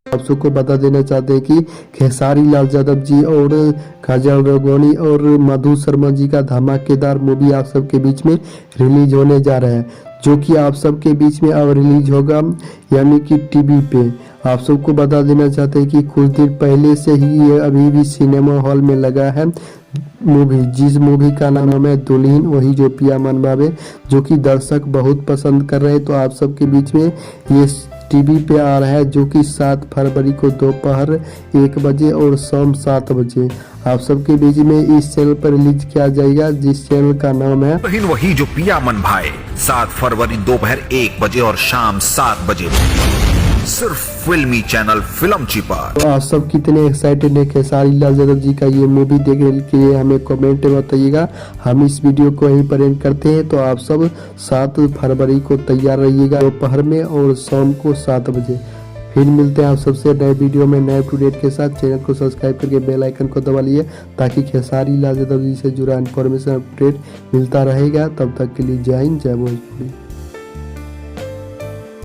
आप सबको बता देना चाहते हैं कि खेसारी लाल यादव जी और काजल राघवानी और मधु शर्मा जी का धमाकेदार मूवी आप सबके बीच में रिलीज होने जा रहा है, जो कि आप सबके बीच में अब रिलीज होगा यानी कि टीवी पे। आप सबको बता देना चाहते हैं कि कुछ दिन पहले से ही ये अभी भी सिनेमा हॉल में लगा है मूवी, जिस मूवी का नाम है दुल्हन वही जो पिया मन भावे, जो कि दर्शक बहुत पसंद कर रहे हैं। तो आप सबके बीच में ये टीवी पे आ रहा है, जो कि 7 फरवरी को दोपहर 1 बजे और शाम 7 बजे आप सबके बीच में इस चैनल पर रिलीज किया जाएगा, जिस चैनल का नाम है दुल्हन वही जो पिया मन भाए। 7 फरवरी दोपहर 1 बजे और शाम 7 बजे सिर्फ फिल्मी चैनल फिल्मची पर। तो आप सब कितने एक्साइटेड है खेसारी लाल यादव जी का ये मूवी देखने के लिए हमें कमेंट में बताइएगा। हम इस वीडियो को यहीं पर एंड करते हैं। तो आप सब 7 फरवरी को तैयार रहिएगा दोपहर में और शाम को 7 बजे। फिर मिलते हैं आप सबसे नए वीडियो में नए अपडेट के साथ। चैनल को सब्सक्राइब करके बेल आइकन को दबा लिए ताकि खेसारी लाल यादव जी से जुड़ा इन्फॉर्मेशन अपडेट मिलता रहेगा। तब तक के लिए जय हिंद जय भोजपुरी।